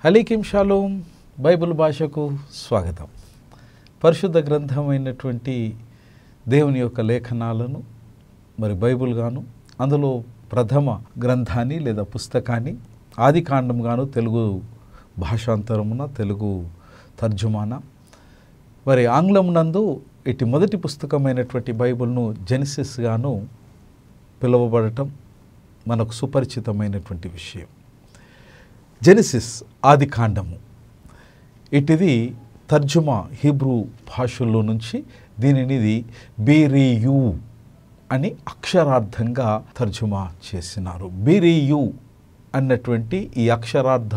అలీకిం shalom Bible భాషకు స్వాగతం. పరిశుద్ధ గ్రంథమైనటువంటి దేవుని యొక్క లేఖనాలను మరి బైబిల్ గాను, అందులో ప్రథమ గ్రంథాన్ని లేదా పుస్తకాన్ని ఆదికాండం గాను, తెలుగు భాషాంతరమున, తెలుగు తర్జుమాన, మరి ఆంగ్లం నందు ఇటు మొదటి పుస్తకమైనటువంటి బైబిల్ను జెనిసిస్ గాను పిలువబడటం మనకు సుపరిచితమైనటువంటి విషయం. జెనిసిస్ ఆదికాండము, ఇటిది తర్జుమా హీబ్రూ భాషల్లో నుంచి దీనిని బీరియు అని అక్షరార్థంగా తర్జుమా చేసినారు. బీరియు అన్నటువంటి ఈ అక్షరార్థ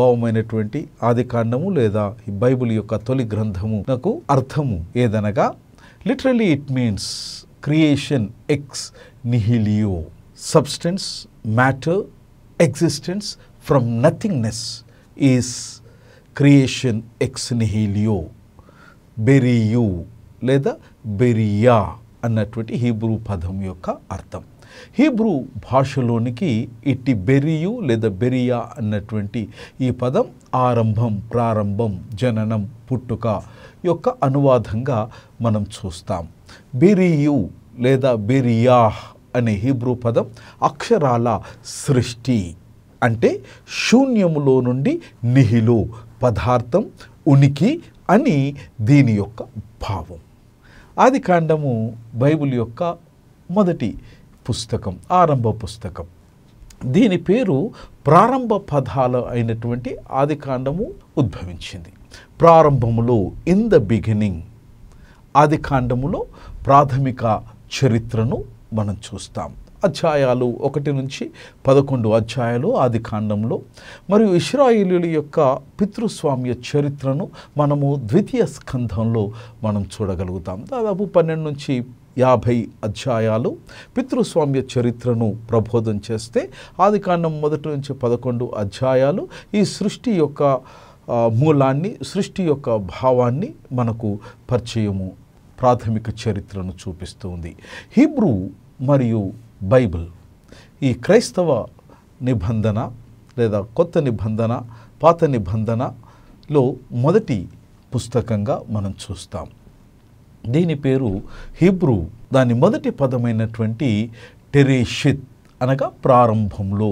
భావమైనటువంటి ఆదికాండము లేదా ఈ బైబిల్ యొక్క తొలి గ్రంథము నాకు అర్థము ఏదనగా, literally it means creation ex nihilo, substance, matter, existence from nothingness is creation ex nihilo. బెరియు లేదా బెరియా అన్నటువంటి హీబ్రూ పదం యొక్క అర్థం. హీబ్రూ భాషలోనికి ఇట్టి బెరియు లేదా బెరియా అన్నటువంటి ఈ పదం ఆరంభం, ప్రారంభం, జననం, పుట్టుక యొక్క అనువాదంగా మనం చూస్తాం. బెరియు లేదా బెరియా అనే హీబ్రూ పదం అక్షరాల సృష్టి, అంటే శూన్యములో నుండి నిహిలో, పదార్థం, ఉనికి అని దీని యొక్క భావం. ఆదికాండము బైబిల్ యొక్క మొదటి పుస్తకం, ఆరంభ పుస్తకం. దీని పేరు ప్రారంభ పదాలు అయినటువంటి ఆదికాండము ఉద్భవించింది. ప్రారంభములో, ఇన్ ద బిగినింగ్, ఆదికాండములో ప్రాథమిక చరిత్రను మనం చూస్తాం. అధ్యాయాలు 1 నుంచి 11 అధ్యాయాలు ఆదికాండంలో, మరియు ఇశ్రాయేలీయుల యొక్క పితృస్వామ్య చరిత్రను మనము ద్వితీయ స్కంధంలో మనం చూడగలుగుతాం. దాదాపు 12 నుంచి 50 అధ్యాయాలు పితృస్వామ్య చరిత్రను ప్రబోధం చేస్తే, ఆదికాండం 1 నుంచి 11 అధ్యాయాలు ఈ సృష్టి యొక్క మూలాన్ని, సృష్టి యొక్క భావాన్ని మనకు పరిచయము, ప్రాథమిక చరిత్రను చూపిస్తుంది. హీబ్రూ మరియు బైబిల్ ఈ క్రైస్తవ నిబంధన లేదా కొత్త నిబంధన, పాత నిబంధనలో మొదటి పుస్తకంగా మనం చూస్తాం. దీని పేరు హీబ్రూ, దాని మొదటి పదమైనటువంటి టెరేషిత్ అనగా ప్రారంభంలో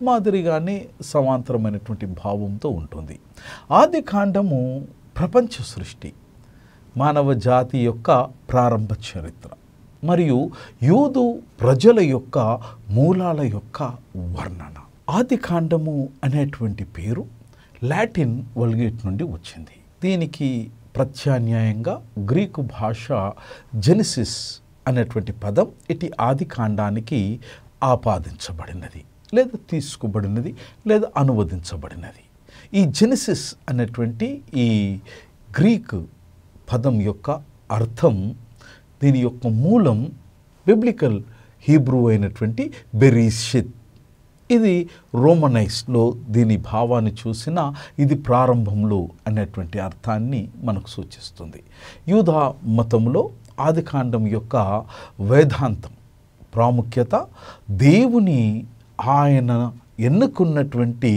మాదిరిగానే సమాంతరమైనటువంటి భావంతో ఉంటుంది. ఆదికాండము ప్రపంచ సృష్టి, మానవ జాతి యొక్క ప్రారంభ చరిత్ర మరియు యూదు ప్రజల యొక్క మూలాల యొక్క వర్ణన. ఆదికాండము అనేటువంటి పేరు లాటిన్ వల్గేట్ నుండి వచ్చింది. దీనికి ప్రత్యామ్నాయంగా గ్రీకు భాష జెనిసిస్ అనేటువంటి పదం ఇటు ఆదికాండానికి ఆపాదించబడినది లేదా తీసుకోబడినది లేదా అనువదించబడినది. ఈ జెనిసిస్ అనేటువంటి ఈ గ్రీకు పదం యొక్క అర్థం, దీని యొక్క మూలం బిబ్లికల్ హీబ్రూ అయినటువంటి బెరీషిత్. ఇది రోమనైస్లో దీని భావాన్ని చూసినా ఇది ప్రారంభంలో అనేటువంటి అర్థాన్ని మనకు సూచిస్తుంది. యూదా మతంలో ఆదికాండం యొక్క వేదాంతం ప్రాముఖ్యత దేవుని ఆయన ఎన్నుకున్నటువంటి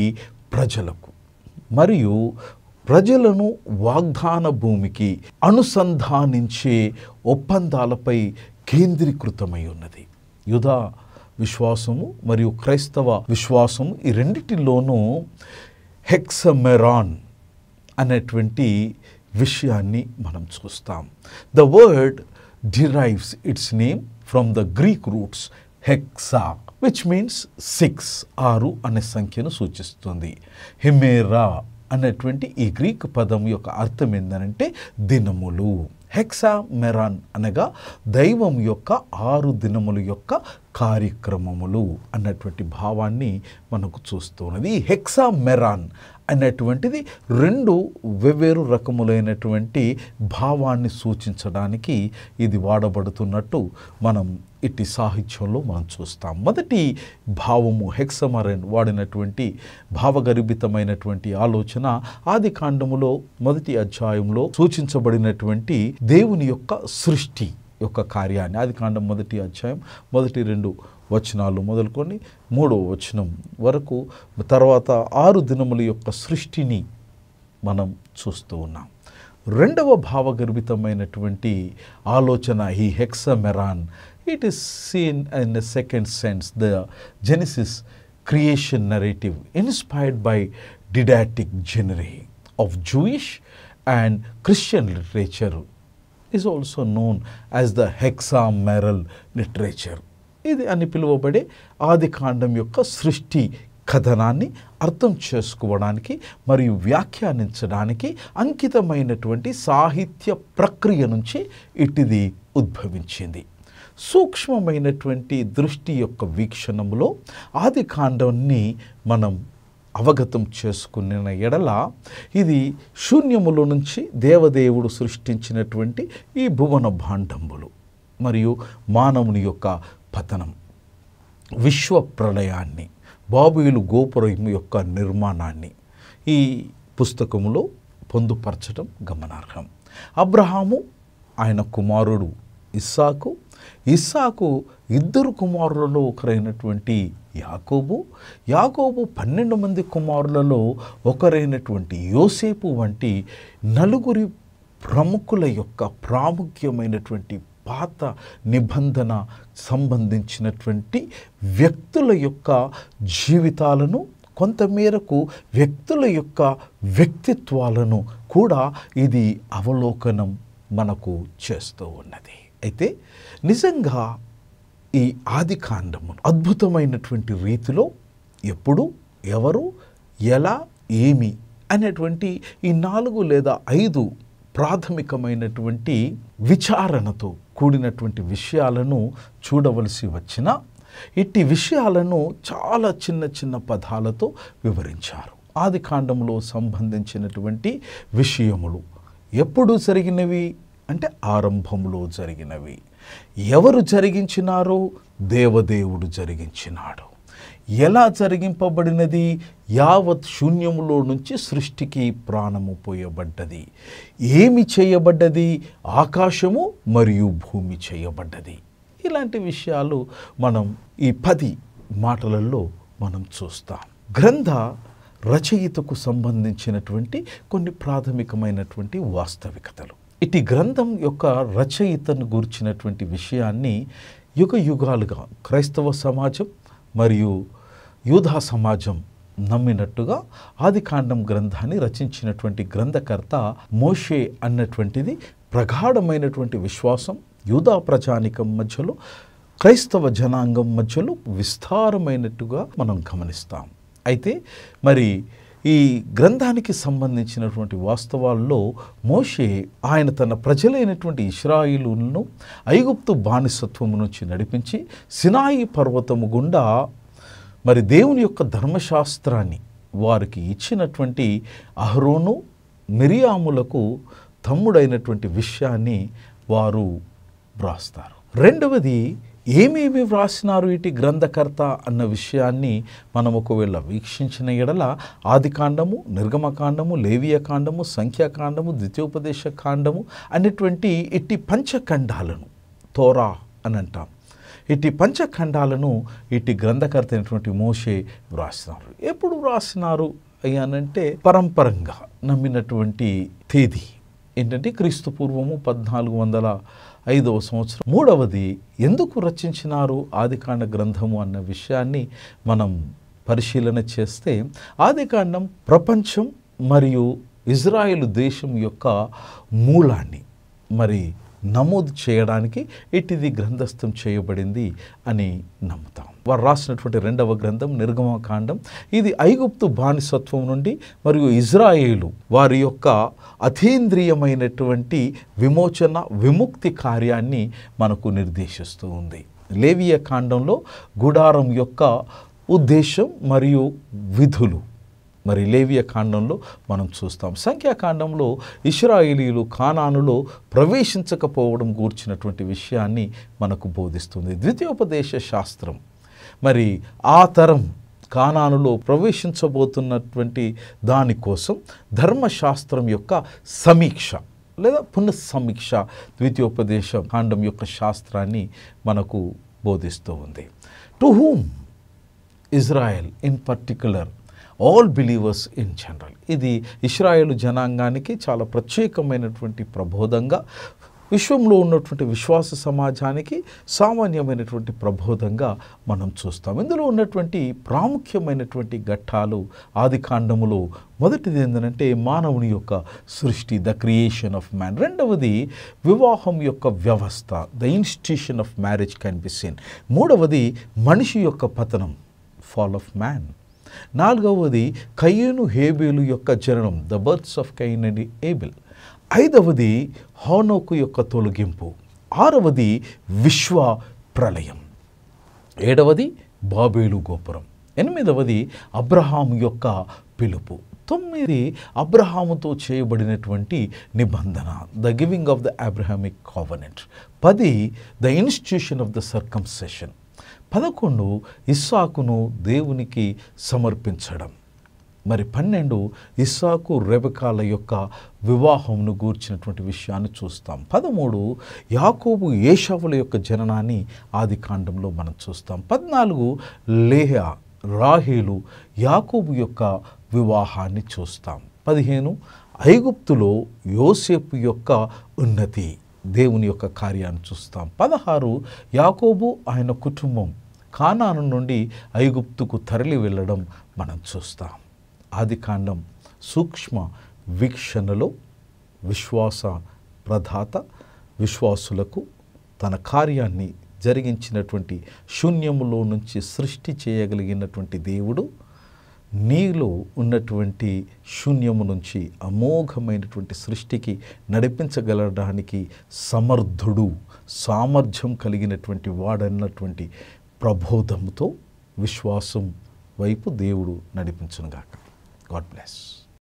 ప్రజలకు మరియు ప్రజలను వాగ్దాన భూమికి అనుసంధానించే ఒప్పందాలపై కేంద్రీకృతమై ఉన్నది. యూదా విశ్వాసము మరియు క్రైస్తవ విశ్వాసము ఈ రెండిటిలోనూ హెక్సమెరాన్ అనేటువంటి విషయాన్ని మనం చూస్తాం. The word derives its name from the Greek roots hexa, which means 6, 6 అనే సంఖ్యను సూచిస్తుంది. హెమేరా అనేటువంటి ఈ గ్రీక్ పదం యొక్క అర్థం ఏంటంటే దినములు. హెక్సా మెరాన్ అనగా దైవం యొక్క 6 దినముల యొక్క కార్యక్రమములు అన్నటువంటి భావాన్ని మనకు చూస్తున్నది. ఈ హెక్సా మెరాన్ అనేటువంటిది 2 వెవ్వేరు రకములైనటువంటి భావాన్ని సూచించడానికి ఇది వాడబడుతున్నట్టు మనం ఇట్టి సాహిత్యంలో మనం చూస్తాం. మొదటి భావము హెక్సమరెన్ వాడినటువంటి భావగర్భితమైనటువంటి ఆలోచన ఆదికాండములో మొదటి అధ్యాయంలో సూచించబడినటువంటి దేవుని యొక్క సృష్టి యొక్క కార్యాన్ని, ఆదికాండం 1వ అధ్యాయం 1, 2 వచనాలు మొదలుకొని 3వ వచనం వరకు, తర్వాత 6 దినముల యొక్క సృష్టిని మనం చూస్తూ ఉన్నాం. రెండవ భావగర్భితమైనటువంటి ఆలోచన ఈ hexameron. It is seen in a second sense the Genesis creation narrative inspired by didactic genre of Jewish and Christian literature is also known as the hexameral literature. ఇది అని పిలువబడే ఆది కాండం యొక్క సృష్టి కథనాన్ని అర్థం చేసుకోవడానికి మరియు వ్యాఖ్యానించడానికి అంకితమైనటువంటి సాహిత్య ప్రక్రియ నుంచి ఇటిది ఉద్భవించింది. సూక్ష్మమైనటువంటి దృష్టి యొక్క వీక్షణములో ఆది కాండాన్ని మనం అవగతం చేసుకున్న ఎడల ఇది శూన్యములో నుంచి దేవదేవుడు సృష్టించినటువంటి ఈ భువన భాండంబులు మరియు మానవుని యొక్క పతనం, విశ్వ ప్రళయాన్ని, బాబేలు గోపురం యొక్క నిర్మాణాన్ని ఈ పుస్తకములో పొందుపరచడం గమనార్హం. అబ్రహాము, ఆయన కుమారుడు ఇస్సాకు, ఇస్సాకు 2 కుమారులలో ఒకరైనటువంటి యాకోబు, 12 మంది కుమారులలో ఒకరైనటువంటి యోసేపు వంటి 4 ప్రముఖుల యొక్క ప్రాముఖ్యమైనటువంటి పాత నిబంధన సంబంధించినటువంటి వ్యక్తుల యొక్క జీవితాలను, కొంతమేరకు వ్యక్తుల యొక్క వ్యక్తిత్వాలను కూడా ఇది అవలోకనం మనకు చేస్తూ ఉన్నది. అయితే నిజంగా ఈ ఆది కాండము అద్భుతమైనటువంటి రీతిలో ఎప్పుడు, ఎవరు, ఎలా, ఏమి అనేటువంటి ఈ 4 లేదా 5 ప్రాథమికమైనటువంటి విచారణతో కూడినటువంటి విషయాలను చూడవలసి వచ్చిన ఇట్టి విషయాలను చాలా చిన్న చిన్న పదాలతో వివరించారు. ఆది కాండంలో సంబంధించినటువంటి విషయములు ఎప్పుడు జరిగినవి అంటే ఆరంభంలో జరిగినవి. ఎవరు జరిగించినారో దేవదేవుడు జరిగించినాడు. ఎలా జరిగింపబడినది? యావత్ శూన్యములో నుంచి సృష్టికి ప్రాణము పోయబడ్డది. ఏమి చేయబడ్డది? ఆకాశము మరియు భూమి చేయబడ్డది. ఇలాంటి విషయాలు మనం ఈ 10 మాటలలో మనం చూస్తాం. గ్రంథ రచయితకు సంబంధించినటువంటి కొన్ని ప్రాథమికమైనటువంటి వాస్తవికతలు. ఇటు గ్రంథం యొక్క రచయితను గురించినటువంటి విషయాన్ని యుగ యుగాలుగా క్రైస్తవ సమాజం మరియు యూదా సమాజం నమ్మినట్టుగా ఆది కాండం గ్రంథాన్ని రచించినటువంటి గ్రంథకర్త మోషే అన్నటువంటిది ప్రగాఢమైనటువంటి విశ్వాసం యూదా ప్రజానికం మధ్యలో, క్రైస్తవ జనాంగం మధ్యలో విస్తారమైనట్టుగా మనం గమనిస్తాం. అయితే మరి ఈ గ్రంథానికి సంబంధించినటువంటి వాస్తవాల్లో మోషే ఆయన తన ప్రజలైనటువంటి ఇశ్రాయేలులను ఐగుప్తు బానిసత్వం నుంచి నడిపించి సినాయి పర్వతము గుండా మరి దేవుని యొక్క ధర్మశాస్త్రాన్ని వారికి ఇచ్చినటువంటి అహరోను, మిరియాములకు తమ్ముడైనటువంటి విషయాన్ని వారు వ్రాస్తారు. రెండవది, ఏమేమి వ్రాసినారు ఇటు గ్రంథకర్త అన్న విషయాన్ని మనం ఒకవేళ వీక్షించిన ఎడల ఆదికాండము, నిర్గమకాండము, లేవియకాండము, సంఖ్యాకాండము, ద్వితీయోపదేశ కాండము అనేటువంటి ఇట్టి పంచఖండాలను తోరా అని అంటాం. ఇట్టి పంచఖండాలను ఇట్టి గ్రంథకర్త అయినటువంటి మోషే వ్రాసినారు. ఎప్పుడు వ్రాసినారు అయ్యానంటే పరంపరంగా నమ్మినటువంటి తేదీ ఏంటంటే క్రీస్తు పూర్వము 1405వ సంవత్సరం. మూడవది, ఎందుకు రచించినారు ఆదికాండ గ్రంథము అన్న విషయాన్ని మనం పరిశీలన చేస్తే ఆదికాండం ప్రపంచం మరియు ఇజ్రాయేలు దేశం యొక్క మూలాన్ని మరి నమోదు చేయడానికి ఇటిది గ్రంథస్థం చేయబడింది అని నమ్ముతాం. వారు రాసినటువంటి రెండవ గ్రంథం నిర్గమకాండం. ఇది ఐగుప్తు బానిసత్వం నుండి మరియు ఇజ్రాయేలు వారి యొక్క అతీంద్రియమైనటువంటి విమోచన విముక్తి కార్యాన్ని మనకు నిర్దేశిస్తూ ఉంది. లేవియ కాండంలో గుడారం యొక్క ఉద్దేశం మరియు విధులు మరి లేవియ కాండంలో మనం చూస్తాం. సంఖ్యాకాండంలో ఇశ్రాయేలీయులు కానానులో ప్రవేశించకపోవడం గూర్చినటువంటి విషయాన్ని మనకు బోధిస్తుంది. ద్వితీయోపదేశ శాస్త్రం మరి ఆ తరం కానానులో ప్రవేశించబోతున్నటువంటి దానికోసం ధర్మశాస్త్రం యొక్క సమీక్ష లేదా పునఃసమీక్ష ద్వితీయోపదేశ కాండం యొక్క శాస్త్రాన్ని మనకు బోధిస్తూ ఉంది. To whom Israel in particular, all believers in general. ఇది ఇశ్రాయేలు జనాంగానికి చాలా ప్రత్యేకమైనటువంటి ప్రబోధంగా, విశ్వంలో ఉన్నటువంటి విశ్వాస సమాజానికి సామాన్యమైనటువంటి ప్రబోధంగా మనం చూస్తాం. ఇందులో ఉన్నటువంటి ప్రాముఖ్యమైనటువంటి ఘట్టాలు ఆది కాండములో మొదటిది ఏంటంటే మానవుని యొక్క సృష్టి, ద క్రియేషన్ ఆఫ్ మ్యాన్. రెండవది వివాహం యొక్క వ్యవస్థ, the institution of marriage can be seen. మూడవది మనిషి యొక్క పతనం, ఫాల్ ఆఫ్ మ్యాన్. నాలుగవది కయ్యూను హేబేలు యొక్క జననం, the births of Cain and Abel. ఐదవది హనోకు యొక్క తొలగింపు. ఆరవది విశ్వ ప్రళయం. ఏడవది బాబేలు గోపురం. ఎనిమిదవది అబ్రహాము యొక్క పిలుపు. 9 అబ్రహాముతో చేయబడినటువంటి నిబంధన, the giving of the Abrahamic covenant. 10 the institution of the circumcision. 11 ఇస్సాకును దేవునికి సమర్పించడం. మరి 12 ఇస్సాకు రెబెకాల యొక్క వివాహంను గూర్చినటువంటి విషయాన్ని చూస్తాం. 13 యాకోబు ఏశావుల యొక్క జననాన్ని ఆది కాండంలో మనం చూస్తాం. 14 లేయా రాహేలు యాకోబు యొక్క వివాహాన్ని చూస్తాం. 15 ఐగుప్తులో యోసేపు యొక్క ఉన్నతి, దేవుని యొక్క కార్యాన్ని చూస్తాం. 16 యాకోబు ఆయన కుటుంబం కానాను నుండి ఐగుప్తుకు తరలి వెళ్ళడం మనం చూస్తాం. ఆది కాండం సూక్ష్మ వీక్షణలో విశ్వాస ప్రదాత విశ్వాసులకు తన కార్యాన్ని జరిగించినటువంటి శూన్యములో నుంచి సృష్టి చేయగలిగినటువంటి దేవుడు నీలో ఉన్నటువంటి శూన్యము నుంచి అమోఘమైనటువంటి సృష్టికి నడిపించగలడానికి సమర్థుడు, సామర్థ్యం కలిగినటువంటి వాడన్నటువంటి ప్రబోధంతో విశ్వాసం వైపు దేవుడు నడిపించునుగాక. God bless.